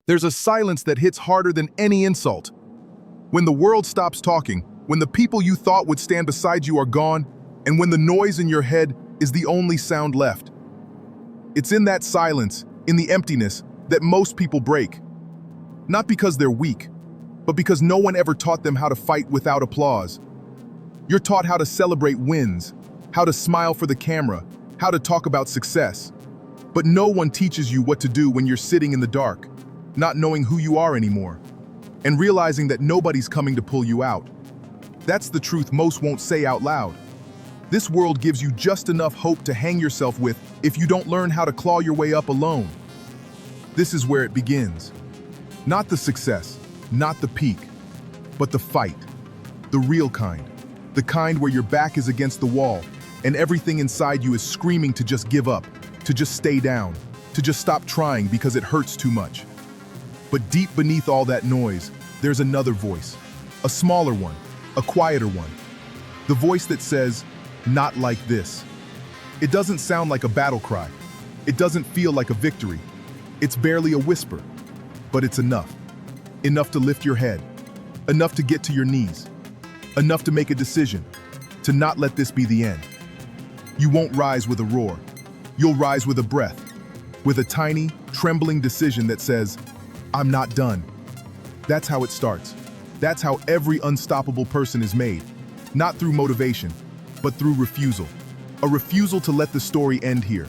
There's a silence that hits harder than any insult. When the world stops talking, when the people you thought would stand beside you are gone, and when the noise in your head is the only sound left. It's in that silence, in the emptiness, that most people break. Not because they're weak, but because no one ever taught them how to fight without applause. You're taught how to celebrate wins, how to smile for the camera, how to talk about success. But no one teaches you what to do when you're sitting in the dark, not knowing who you are anymore, and realizing that nobody's coming to pull you out. That's the truth most won't say out loud. This world gives you just enough hope to hang yourself with if you don't learn how to claw your way up alone. This is where it begins. Not the success, not the peak, but the fight. The real kind. The kind where your back is against the wall and everything inside you is screaming to just give up, to just stay down, to just stop trying because it hurts too much. But deep beneath all that noise, there's another voice. A smaller one, a quieter one. The voice that says, "Not like this." It doesn't sound like a battle cry. It doesn't feel like a victory. It's barely a whisper, but it's enough. Enough to lift your head. Enough to get to your knees. Enough to make a decision, to not let this be the end. You won't rise with a roar. You'll rise with a breath, with a tiny, trembling decision that says, "I'm not done." That's how it starts. That's how every unstoppable person is made. Not through motivation, but through refusal. A refusal to let the story end here.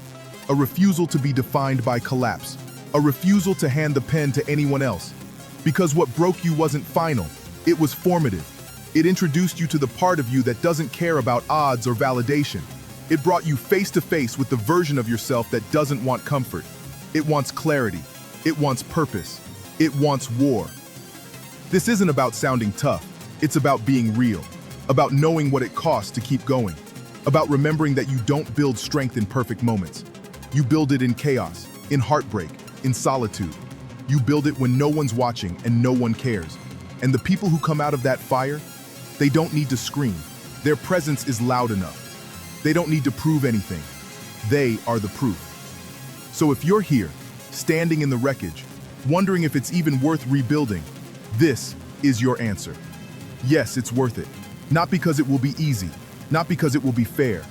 A refusal to be defined by collapse. A refusal to hand the pen to anyone else. Because what broke you wasn't final, it was formative. It introduced you to the part of you that doesn't care about odds or validation. It brought you face to face with the version of yourself that doesn't want comfort. It wants clarity. It wants purpose. It wants war. This isn't about sounding tough. It's about being real. About knowing what it costs to keep going. About remembering that you don't build strength in perfect moments. You build it in chaos, in heartbreak, in solitude. You build it when no one's watching and no one cares. And the people who come out of that fire, they don't need to scream. Their presence is loud enough. They don't need to prove anything. They are the proof. So if you're here, standing in the wreckage, wondering if it's even worth rebuilding, this is your answer. Yes, it's worth it. Not because it will be easy, not because it will be fair,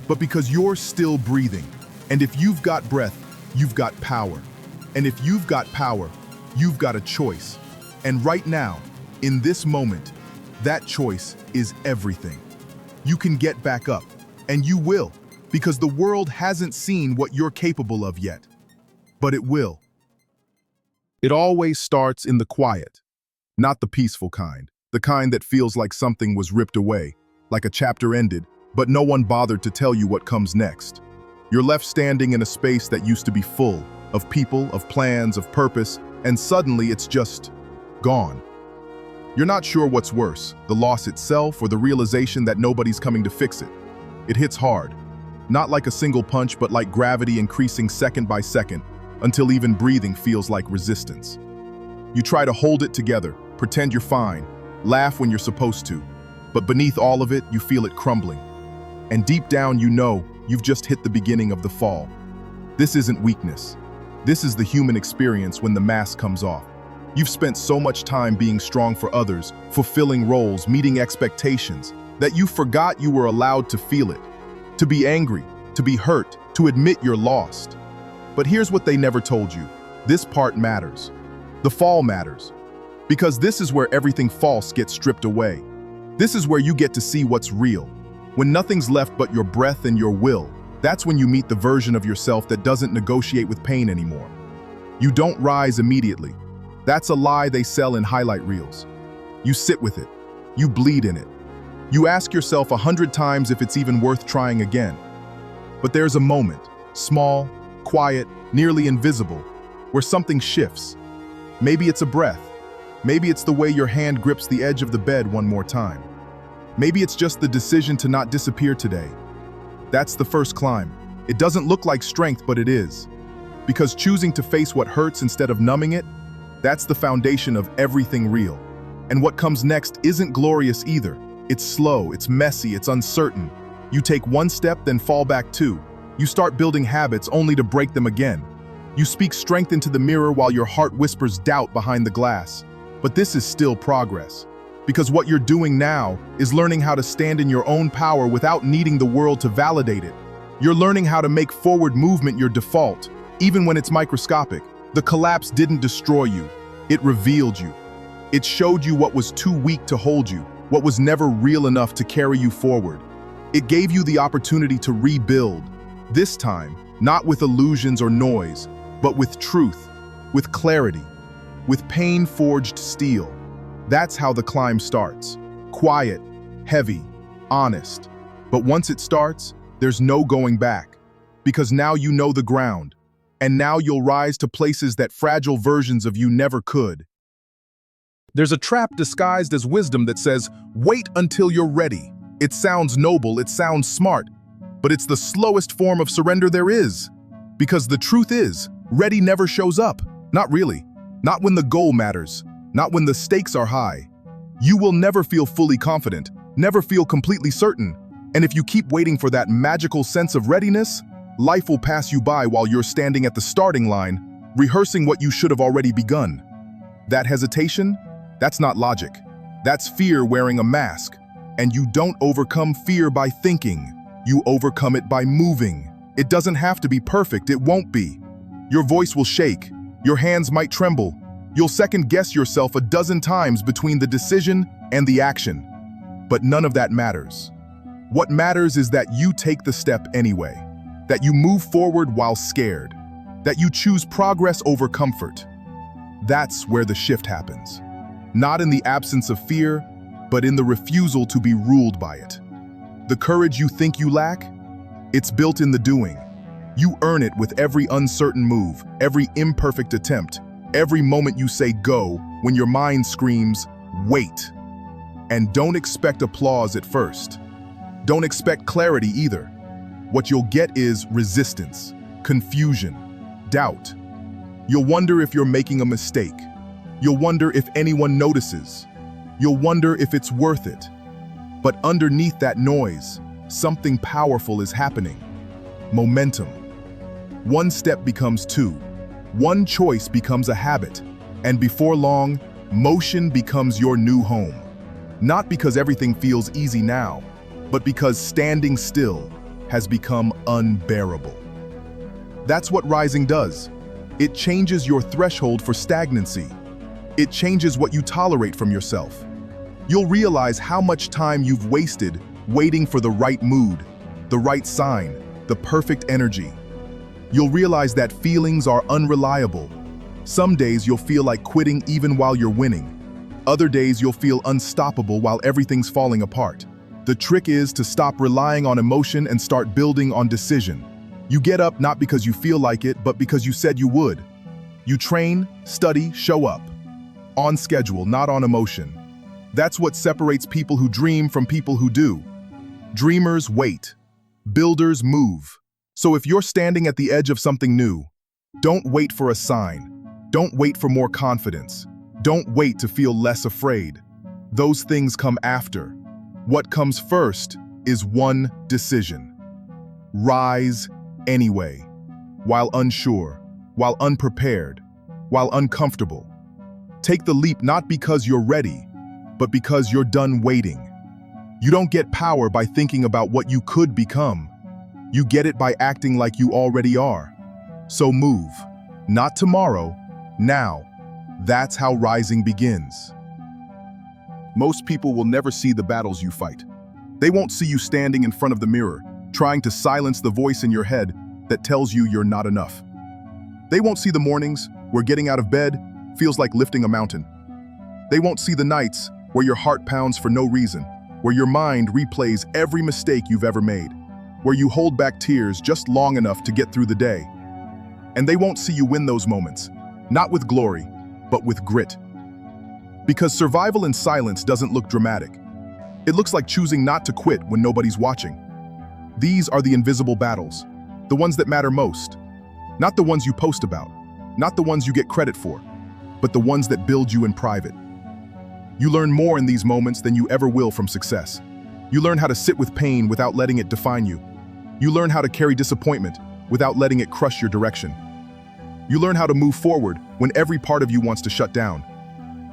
but because you're still breathing. And if you've got breath, you've got power. And if you've got power, you've got a choice. And right now, in this moment, that choice is everything. You can get back up, and you will, because the world hasn't seen what you're capable of yet. But it will. It always starts in the quiet, not the peaceful kind, the kind that feels like something was ripped away, like a chapter ended, but no one bothered to tell you what comes next. You're left standing in a space that used to be full of people, of plans, of purpose, and suddenly it's just gone. You're not sure what's worse, the loss itself or the realization that nobody's coming to fix it. It hits hard, not like a single punch, but like gravity increasing second by second, until even breathing feels like resistance. You try to hold it together, pretend you're fine, laugh when you're supposed to, but beneath all of it, you feel it crumbling. And deep down, you know you've just hit the beginning of the fall. This isn't weakness. This is the human experience when the mask comes off. You've spent so much time being strong for others, fulfilling roles, meeting expectations, that you forgot you were allowed to feel it, to be angry, to be hurt, to admit you're lost. But here's what they never told you. This part matters. The fall matters. Because this is where everything false gets stripped away. This is where you get to see what's real. When nothing's left but your breath and your will, that's when you meet the version of yourself that doesn't negotiate with pain anymore. You don't rise immediately. That's a lie they sell in highlight reels. You sit with it. You bleed in it. You ask yourself 100 times if it's even worth trying again. But there's a moment, small, quiet, nearly invisible, where something shifts. Maybe it's a breath. Maybe it's the way your hand grips the edge of the bed one more time. Maybe it's just the decision to not disappear today. That's the first climb. It doesn't look like strength, but it is. Because choosing to face what hurts instead of numbing it, that's the foundation of everything real. And what comes next isn't glorious either. It's slow, it's messy, it's uncertain. You take one step, then fall back two. You start building habits only to break them again. You speak strength into the mirror while your heart whispers doubt behind the glass. But this is still progress. Because what you're doing now is learning how to stand in your own power without needing the world to validate it. You're learning how to make forward movement your default, even when it's microscopic. The collapse didn't destroy you. It revealed you. It showed you what was too weak to hold you, what was never real enough to carry you forward. It gave you the opportunity to rebuild. This time, not with illusions or noise, but with truth, with clarity, with pain-forged steel. That's how the climb starts. Quiet, heavy, honest. But once it starts, there's no going back. Because now you know the ground. And now you'll rise to places that fragile versions of you never could. There's a trap disguised as wisdom that says, wait until you're ready. It sounds noble, it sounds smart, but it's the slowest form of surrender there is. Because the truth is, ready never shows up. Not really. Not when the goal matters. Not when the stakes are high. You will never feel fully confident, never feel completely certain. And if you keep waiting for that magical sense of readiness, life will pass you by while you're standing at the starting line, rehearsing what you should have already begun. That hesitation? That's not logic. That's fear wearing a mask. And you don't overcome fear by thinking. You overcome it by moving. It doesn't have to be perfect, it won't be. Your voice will shake. Your hands might tremble. You'll second-guess yourself a dozen times between the decision and the action. But none of that matters. What matters is that you take the step anyway. That you move forward while scared. That you choose progress over comfort. That's where the shift happens. Not in the absence of fear, but in the refusal to be ruled by it. The courage you think you lack? It's built in the doing. You earn it with every uncertain move, every imperfect attempt, every moment you say go when your mind screams, wait. And don't expect applause at first. Don't expect clarity either. What you'll get is resistance, confusion, doubt. You'll wonder if you're making a mistake. You'll wonder if anyone notices. You'll wonder if it's worth it. But underneath that noise, something powerful is happening. Momentum. One step becomes two. One choice becomes a habit. And before long, motion becomes your new home. Not because everything feels easy now, but because standing still has become unbearable. That's what rising does. It changes your threshold for stagnancy. It changes what you tolerate from yourself. You'll realize how much time you've wasted waiting for the right mood, the right sign, the perfect energy. You'll realize that feelings are unreliable. Some days you'll feel like quitting even while you're winning. Other days you'll feel unstoppable while everything's falling apart. The trick is to stop relying on emotion and start building on decision. You get up not because you feel like it, but because you said you would. You train, study, show up. On schedule, not on emotion. That's what separates people who dream from people who do. Dreamers wait. Builders move. So if you're standing at the edge of something new, don't wait for a sign. Don't wait for more confidence. Don't wait to feel less afraid. Those things come after. What comes first is one decision. Rise anyway, while unsure, while unprepared, while uncomfortable. Take the leap not because you're ready, but because you're done waiting. You don't get power by thinking about what you could become. You get it by acting like you already are. So move. Not tomorrow, now. That's how rising begins. Most people will never see the battles you fight. They won't see you standing in front of the mirror, trying to silence the voice in your head that tells you you're not enough. They won't see the mornings where getting out of bed feels like lifting a mountain. They won't see the nights where your heart pounds for no reason, where your mind replays every mistake you've ever made, where you hold back tears just long enough to get through the day. And they won't see you win those moments, not with glory, but with grit. Because survival in silence doesn't look dramatic. It looks like choosing not to quit when nobody's watching. These are the invisible battles, the ones that matter most. Not the ones you post about, not the ones you get credit for, but the ones that build you in private. You learn more in these moments than you ever will from success. You learn how to sit with pain without letting it define you. You learn how to carry disappointment without letting it crush your direction. You learn how to move forward when every part of you wants to shut down.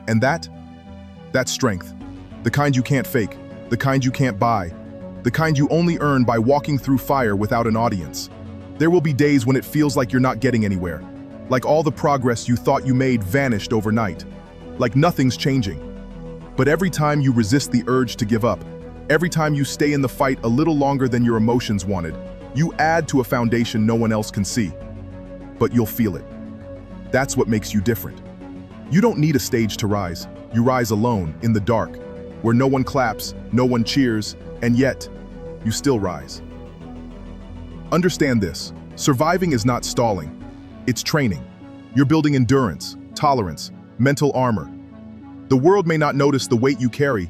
And that's strength. The kind you can't fake, the kind you can't buy, the kind you only earn by walking through fire without an audience. There will be days when it feels like you're not getting anywhere, like all the progress you thought you made vanished overnight, like nothing's changing. But every time you resist the urge to give up, every time you stay in the fight a little longer than your emotions wanted, you add to a foundation no one else can see. But you'll feel it. That's what makes you different. You don't need a stage to rise. You rise alone, in the dark, where no one claps, no one cheers, and yet, you still rise. Understand this, surviving is not stalling, it's training. You're building endurance, tolerance, mental armor. The world may not notice the weight you carry,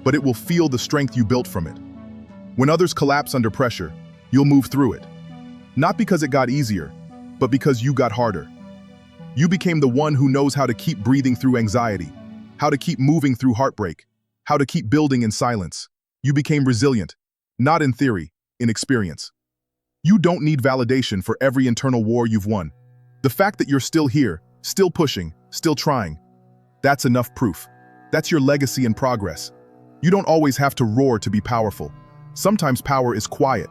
but it will feel the strength you built from it. When others collapse under pressure, you'll move through it. Not because it got easier, but because you got harder. You became the one who knows how to keep breathing through anxiety, how to keep moving through heartbreak, how to keep building in silence. You became resilient, not in theory, in experience. You don't need validation for every internal war you've won. The fact that you're still here, still pushing, still trying, that's enough proof. That's your legacy and progress. You don't always have to roar to be powerful. Sometimes power is quiet.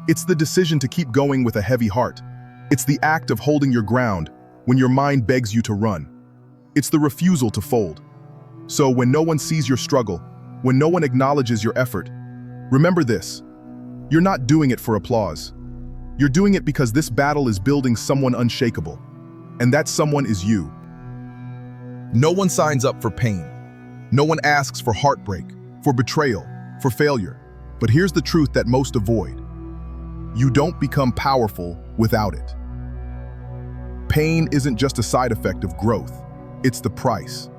It's the decision to keep going with a heavy heart. It's the act of holding your ground when your mind begs you to run. It's the refusal to fold. So when no one sees your struggle, when no one acknowledges your effort, remember this: you're not doing it for applause. You're doing it because this battle is building someone unshakable, and that someone is you. No one signs up for pain. No one asks for heartbreak, for betrayal, for failure. But here's the truth that most avoid. You don't become powerful without it. Pain isn't just a side effect of growth, it's the price.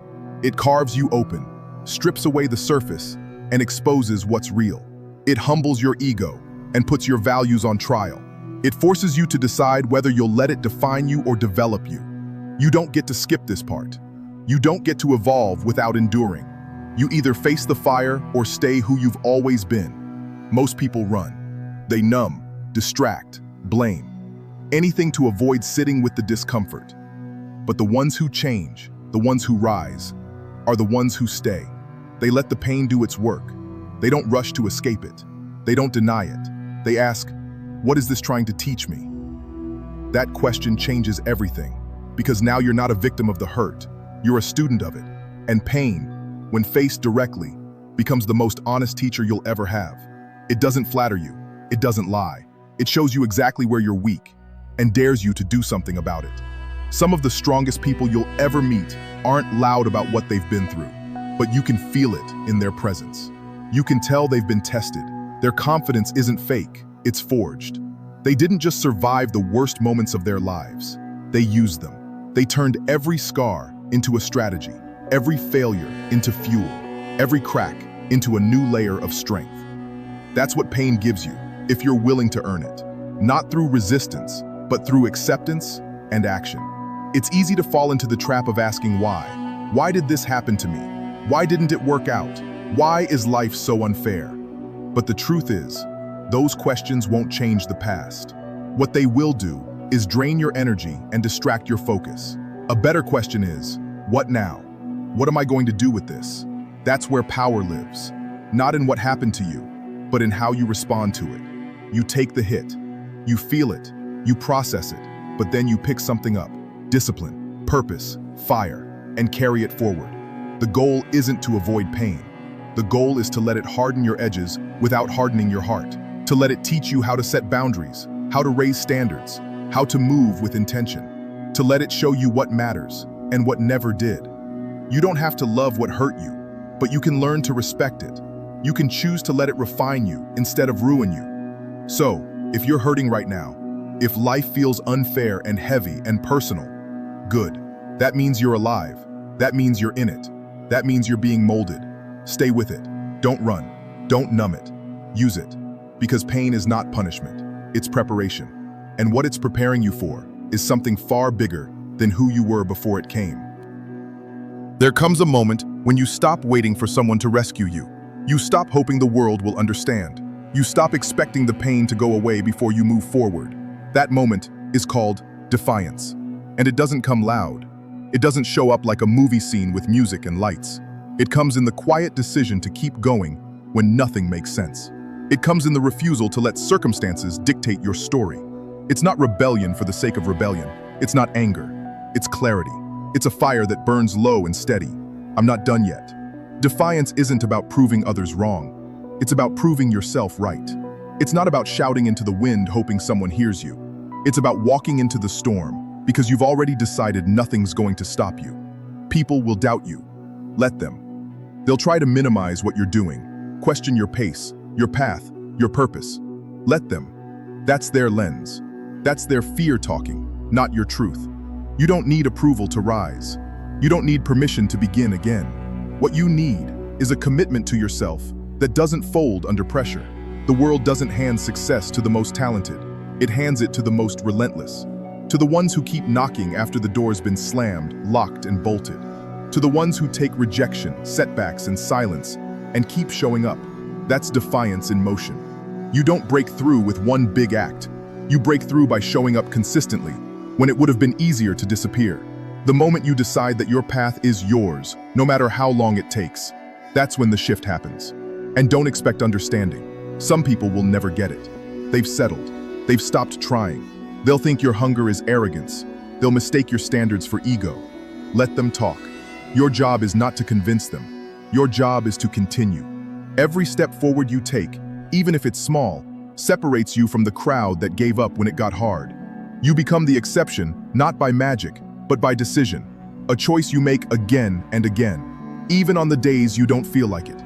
It carves you open, strips away the surface, and exposes what's real. It humbles your ego and puts your values on trial. It forces you to decide whether you'll let it define you or develop you. You don't get to skip this part. You don't get to evolve without enduring. You either face the fire or stay who you've always been. Most people run. They numb, distract, blame. Anything to avoid sitting with the discomfort. But the ones who change, the ones who rise, are the ones who stay. They let the pain do its work. They don't rush to escape it. They don't deny it. They ask, what is this trying to teach me? That question changes everything, because now you're not a victim of the hurt. You're a student of it. And pain, when faced directly, becomes the most honest teacher you'll ever have. It doesn't flatter you. It doesn't lie. It shows you exactly where you're weak and dares you to do something about it. Some of the strongest people you'll ever meet aren't loud about what they've been through, but you can feel it in their presence. You can tell they've been tested. Their confidence isn't fake, it's forged. They didn't just survive the worst moments of their lives. They used them. They turned every scar into a strategy, every failure into fuel, every crack into a new layer of strength. That's what pain gives you, if you're willing to earn it. Not through resistance, but through acceptance and action. It's easy to fall into the trap of asking why. Why did this happen to me? Why didn't it work out? Why is life so unfair? But the truth is, those questions won't change the past. What they will do is drain your energy and distract your focus. A better question is, what now? What am I going to do with this? That's where power lives. Not in what happened to you, but in how you respond to it. You take the hit, you feel it, you process it, but then you pick something up. Discipline, purpose, fire, and carry it forward. The goal isn't to avoid pain. The goal is to let it harden your edges without hardening your heart. To let it teach you how to set boundaries, how to raise standards, how to move with intention. To let it show you what matters and what never did. You don't have to love what hurt you, but you can learn to respect it. You can choose to let it refine you instead of ruin you. So, if you're hurting right now, if life feels unfair and heavy and personal, good. That means you're alive. That means you're in it. That means you're being molded. Stay with it. Don't run. Don't numb it. Use it. Because pain is not punishment. It's preparation. And what it's preparing you for is something far bigger than who you were before it came. There comes a moment when you stop waiting for someone to rescue you. You stop hoping the world will understand. You stop expecting the pain to go away before you move forward. That moment is called defiance. And it doesn't come loud. It doesn't show up like a movie scene with music and lights. It comes in the quiet decision to keep going when nothing makes sense. It comes in the refusal to let circumstances dictate your story. It's not rebellion for the sake of rebellion. It's not anger. It's clarity. It's a fire that burns low and steady. I'm not done yet. Defiance isn't about proving others wrong. It's about proving yourself right. It's not about shouting into the wind hoping someone hears you. It's about walking into the storm because you've already decided nothing's going to stop you. People will doubt you. Let them. They'll try to minimize what you're doing, question your pace, your path, your purpose. Let them. That's their lens. That's their fear talking, not your truth. You don't need approval to rise. You don't need permission to begin again. What you need is a commitment to yourself that doesn't fold under pressure. The world doesn't hand success to the most talented. It hands it to the most relentless. To the ones who keep knocking after the door's been slammed, locked, and bolted. To the ones who take rejection, setbacks, and silence, and keep showing up. That's defiance in motion. You don't break through with one big act. You break through by showing up consistently, when it would have been easier to disappear. The moment you decide that your path is yours, no matter how long it takes, that's when the shift happens. And don't expect understanding. Some people will never get it. They've settled. They've stopped trying. They'll think your hunger is arrogance. They'll mistake your standards for ego. Let them talk. Your job is not to convince them. Your job is to continue. Every step forward you take, even if it's small, separates you from the crowd that gave up when it got hard. You become the exception, not by magic, but by decision. A choice you make again and again, even on the days you don't feel like it.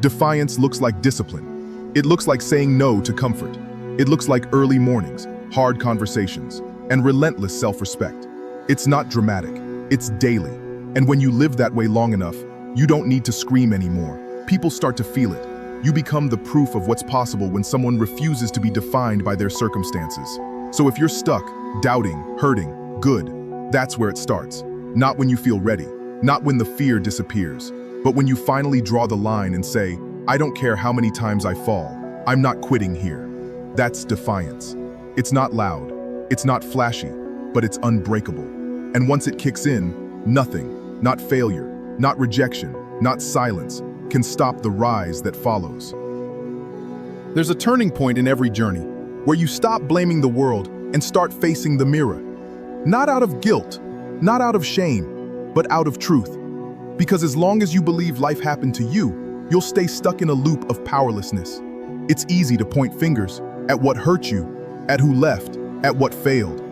Defiance looks like discipline. It looks like saying no to comfort. It looks like early mornings, hard conversations, and relentless self-respect. It's not dramatic, it's daily. And when you live that way long enough, you don't need to scream anymore. People start to feel it. You become the proof of what's possible when someone refuses to be defined by their circumstances. So if you're stuck, doubting, hurting, good, that's where it starts. Not when you feel ready, not when the fear disappears, but when you finally draw the line and say, I don't care how many times I fall, I'm not quitting here. That's defiance. It's not loud, it's not flashy, but it's unbreakable. And once it kicks in, nothing, not failure, not rejection, not silence, can stop the rise that follows. There's a turning point in every journey, where you stop blaming the world and start facing the mirror. Not out of guilt, not out of shame, but out of truth. Because as long as you believe life happened to you, you'll stay stuck in a loop of powerlessness. It's easy to point fingers at what hurt you, at who left, at what failed.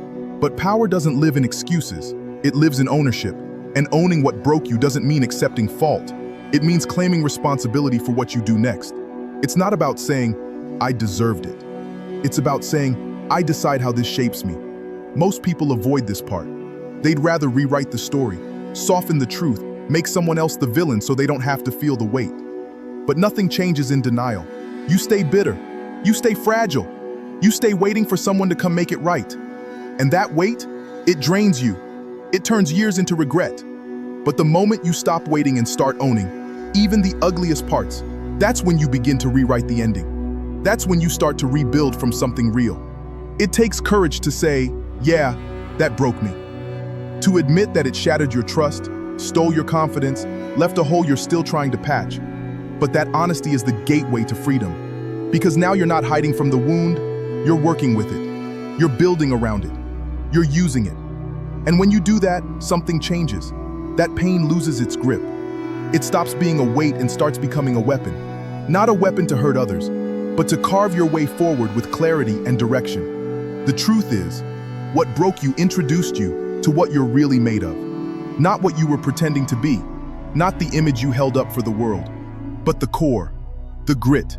But power doesn't live in excuses, it lives in ownership. And owning what broke you doesn't mean accepting fault. It means claiming responsibility for what you do next. It's not about saying, I deserved it. It's about saying, I decide how this shapes me. Most people avoid this part. They'd rather rewrite the story, soften the truth, make someone else the villain so they don't have to feel the weight. But nothing changes in denial. You stay bitter. You stay fragile. You stay waiting for someone to come make it right. And that wait, it drains you. It turns years into regret. But the moment you stop waiting and start owning, even the ugliest parts, that's when you begin to rewrite the ending. That's when you start to rebuild from something real. It takes courage to say, yeah, that broke me. To admit that it shattered your trust, stole your confidence, left a hole you're still trying to patch. But that honesty is the gateway to freedom. Because now you're not hiding from the wound, you're working with it. You're building around it. You're using it. And when you do that, something changes. That pain loses its grip. It stops being a weight and starts becoming a weapon. Not a weapon to hurt others, but to carve your way forward with clarity and direction. The truth is, what broke you introduced you to what you're really made of. Not what you were pretending to be, not the image you held up for the world, but the core, the grit,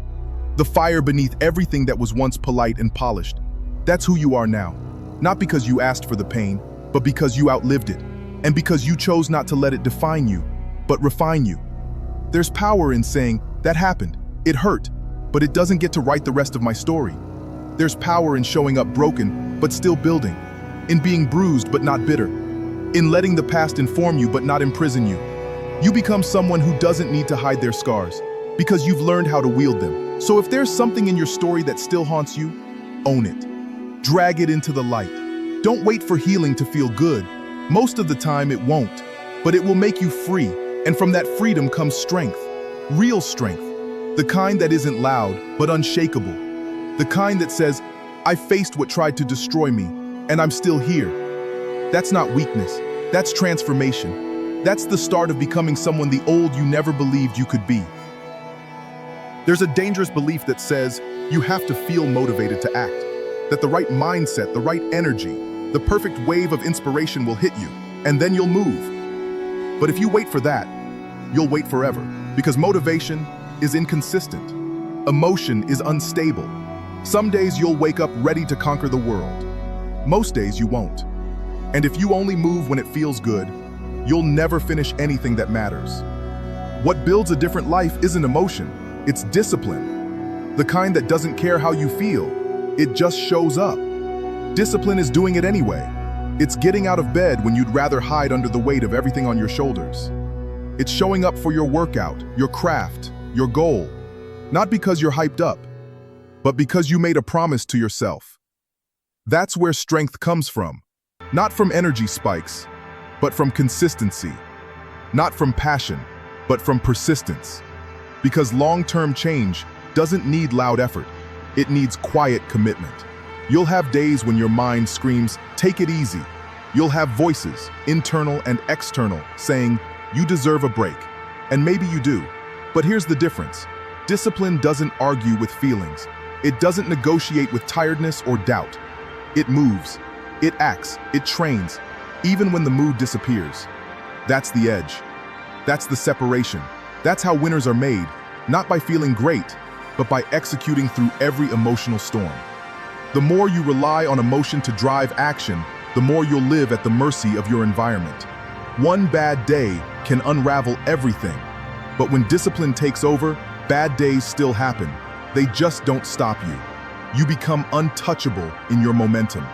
the fire beneath everything that was once polite and polished. That's who you are now. Not because you asked for the pain, but because you outlived it, and because you chose not to let it define you, but refine you. There's power in saying, that happened, it hurt, but it doesn't get to write the rest of my story. There's power in showing up broken, but still building, in being bruised but not bitter, in letting the past inform you but not imprison you. You become someone who doesn't need to hide their scars, because you've learned how to wield them. So if there's something in your story that still haunts you, own it. Drag it into the light. Don't wait for healing to feel good. Most of the time it won't, but it will make you free, and from that freedom comes strength. Real strength. The kind that isn't loud, but unshakable. The kind that says, I faced what tried to destroy me, and I'm still here. That's not weakness, that's transformation. That's the start of becoming someone the old you never believed you could be. There's a dangerous belief that says you have to feel motivated to act, that the right mindset, the right energy, the perfect wave of inspiration will hit you, and then you'll move. But if you wait for that, you'll wait forever, because motivation is inconsistent. Emotion is unstable. Some days you'll wake up ready to conquer the world. Most days you won't. And if you only move when it feels good, you'll never finish anything that matters. What builds a different life isn't emotion, it's discipline. The kind that doesn't care how you feel, it just shows up. Discipline is doing it anyway. It's getting out of bed when you'd rather hide under the weight of everything on your shoulders. It's showing up for your workout, your craft, your goal. Not because you're hyped up, but because you made a promise to yourself. That's where strength comes from. Not from energy spikes, but from consistency. Not from passion, but from persistence. Because long-term change doesn't need loud effort. It needs quiet commitment. You'll have days when your mind screams, take it easy. You'll have voices, internal and external, saying, you deserve a break. And maybe you do. But here's the difference. Discipline doesn't argue with feelings. It doesn't negotiate with tiredness or doubt. It moves. It acts. It trains. Even when the mood disappears. That's the edge. That's the separation. That's how winners are made, not by feeling great, but by executing through every emotional storm. The more you rely on emotion to drive action, the more you'll live at the mercy of your environment. One bad day can unravel everything, but when discipline takes over, bad days still happen. They just don't stop you. You become untouchable in your momentum.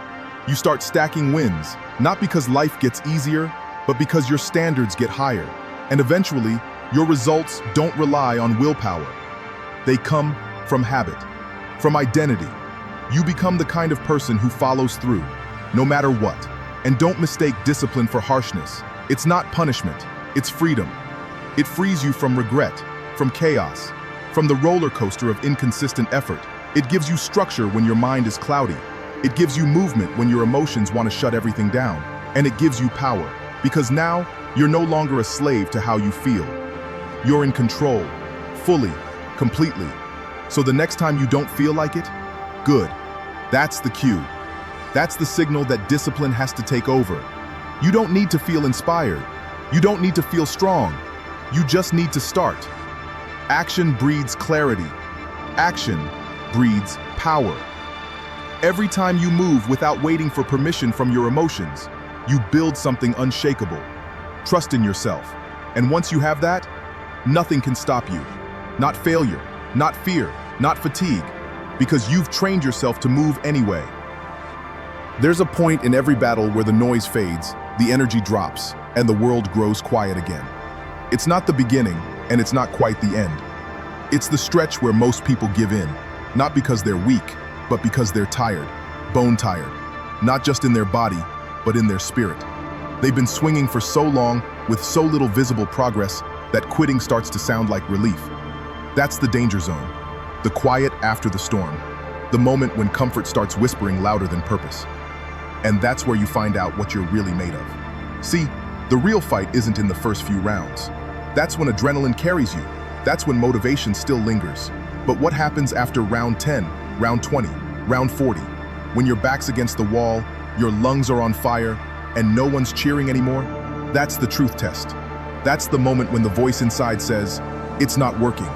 You start stacking wins, not because life gets easier, but because your standards get higher. And eventually, your results don't rely on willpower. They come from habit, from identity. You become the kind of person who follows through, no matter what. And don't mistake discipline for harshness. It's not punishment, it's freedom. It frees you from regret, from chaos, from the roller coaster of inconsistent effort. It gives you structure when your mind is cloudy. It gives you movement when your emotions want to shut everything down. And it gives you power, because now you're no longer a slave to how you feel. You're in control, fully, completely. So the next time you don't feel like it, good. That's the cue. That's the signal that discipline has to take over. You don't need to feel inspired. You don't need to feel strong. You just need to start. Action breeds clarity. Action breeds power. Every time you move without waiting for permission from your emotions, you build something unshakable. Trust in yourself. And once you have that, nothing can stop you. Not failure, not fear, not fatigue, because you've trained yourself to move anyway. There's a point in every battle where the noise fades, the energy drops, and the world grows quiet again. It's not the beginning, and it's not quite the end. It's the stretch where most people give in, not because they're weak, but because they're tired, bone tired, not just in their body, but in their spirit. They've been swinging for so long with so little visible progress that quitting starts to sound like relief. That's the danger zone, the quiet after the storm, the moment when comfort starts whispering louder than purpose. And that's where you find out what you're really made of. See, the real fight isn't in the first few rounds. That's when adrenaline carries you. That's when motivation still lingers. But what happens after round 10, round 20, round 40? When your back's against the wall, your lungs are on fire, and no one's cheering anymore? That's the truth test. That's the moment when the voice inside says, it's not working,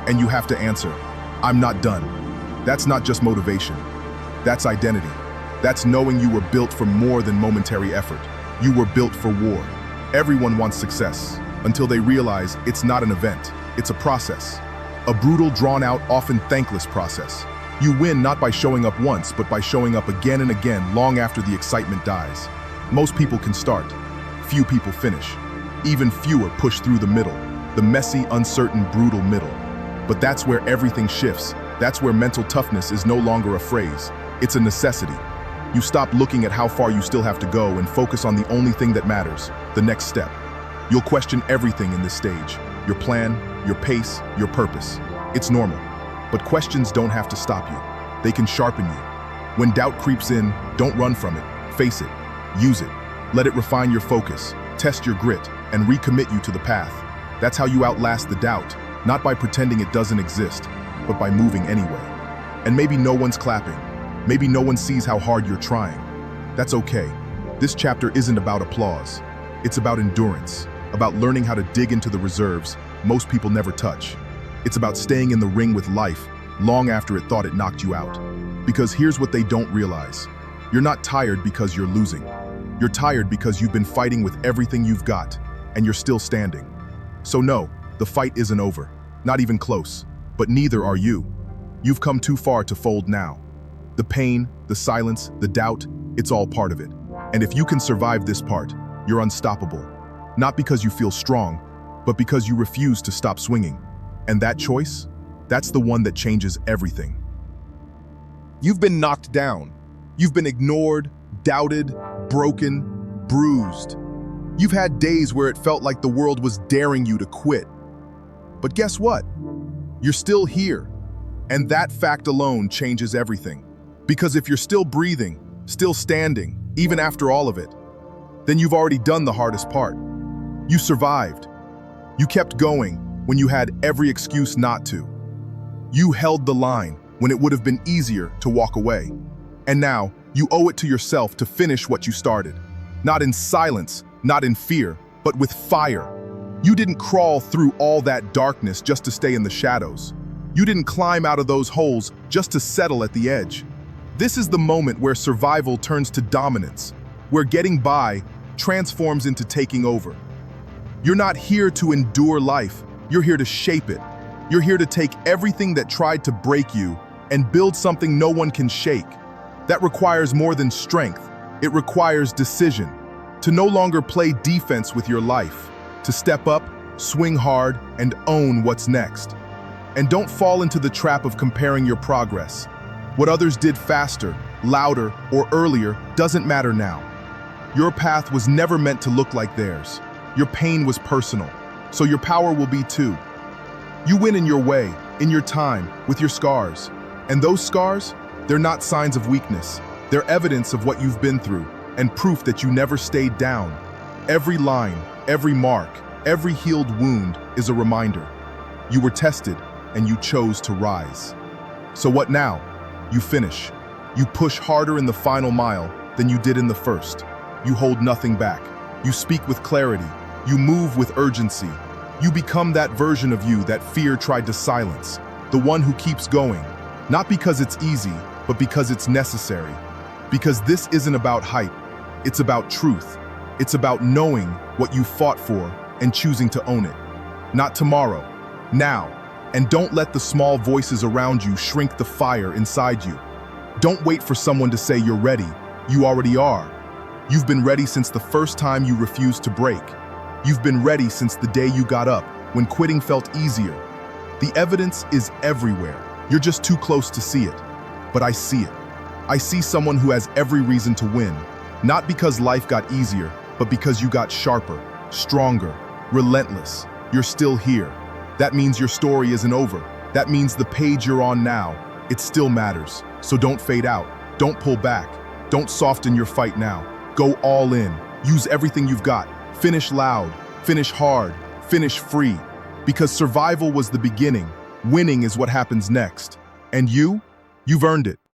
and you have to answer, I'm not done. That's not just motivation. That's identity. That's knowing you were built for more than momentary effort. You were built for war. Everyone wants success, until they realize it's not an event, it's a process. A brutal, drawn-out, often thankless process. You win not by showing up once, but by showing up again and again long after the excitement dies. Most people can start. Few people finish. Even fewer push through the middle, the messy, uncertain, brutal middle. But that's where everything shifts. That's where mental toughness is no longer a phrase. It's a necessity. You stop looking at how far you still have to go and focus on the only thing that matters, the next step. You'll question everything in this stage, your plan, your pace, your purpose. It's normal, but questions don't have to stop you. They can sharpen you. When doubt creeps in, don't run from it. Face it, use it. Let it refine your focus, test your grit, and recommit you to the path. That's how you outlast the doubt, not by pretending it doesn't exist, but by moving anyway. And maybe no one's clapping. Maybe no one sees how hard you're trying. That's okay. This chapter isn't about applause. It's about endurance, about learning how to dig into the reserves most people never touch. It's about staying in the ring with life long after it thought it knocked you out. Because here's what they don't realize. You're not tired because you're losing. You're tired because you've been fighting with everything you've got, and you're still standing. So no, the fight isn't over. Not even close. But neither are you. You've come too far to fold now. The pain, the silence, the doubt, it's all part of it. And if you can survive this part, you're unstoppable. Not because you feel strong, but because you refuse to stop swinging. And that choice, that's the one that changes everything. You've been knocked down. You've been ignored, doubted, broken, bruised. You've had days where it felt like the world was daring you to quit. But guess what? You're still here. And that fact alone changes everything. Because if you're still breathing, still standing, even after all of it, then you've already done the hardest part. You survived. You kept going when you had every excuse not to. You held the line when it would have been easier to walk away. And now, you owe it to yourself to finish what you started. Not in silence, not in fear, but with fire. You didn't crawl through all that darkness just to stay in the shadows. You didn't climb out of those holes just to settle at the edge. This is the moment where survival turns to dominance, where getting by transforms into taking over. You're not here to endure life, you're here to shape it. You're here to take everything that tried to break you and build something no one can shake. That requires more than strength, it requires decision. To no longer play defense with your life, to step up, swing hard, and own what's next. And don't fall into the trap of comparing your progress. What others did faster, louder, or earlier doesn't matter now. Your path was never meant to look like theirs. Your pain was personal, so your power will be too. You win in your way, in your time, with your scars. And those scars, they're not signs of weakness. They're evidence of what you've been through, and proof that you never stayed down. Every line, every mark, every healed wound is a reminder. You were tested, and you chose to rise. So what now? You finish. You push harder in the final mile than you did in the first. You hold nothing back. You speak with clarity. You move with urgency. You become that version of you that fear tried to silence. The one who keeps going. Not because it's easy, but because it's necessary. Because this isn't about hype. It's about truth. It's about knowing what you fought for and choosing to own it. Not tomorrow, now. And don't let the small voices around you shrink the fire inside you. Don't wait for someone to say you're ready. You already are. You've been ready since the first time you refused to break. You've been ready since the day you got up, when quitting felt easier. The evidence is everywhere. You're just too close to see it. But I see it. I see someone who has every reason to win. Not because life got easier, but because you got sharper, stronger, relentless. You're still here. That means your story isn't over. That means the page you're on now, it still matters. So don't fade out. Don't pull back. Don't soften your fight now. Go all in. Use everything you've got. Finish loud. Finish hard. Finish free. Because survival was the beginning. Winning is what happens next. And you've earned it.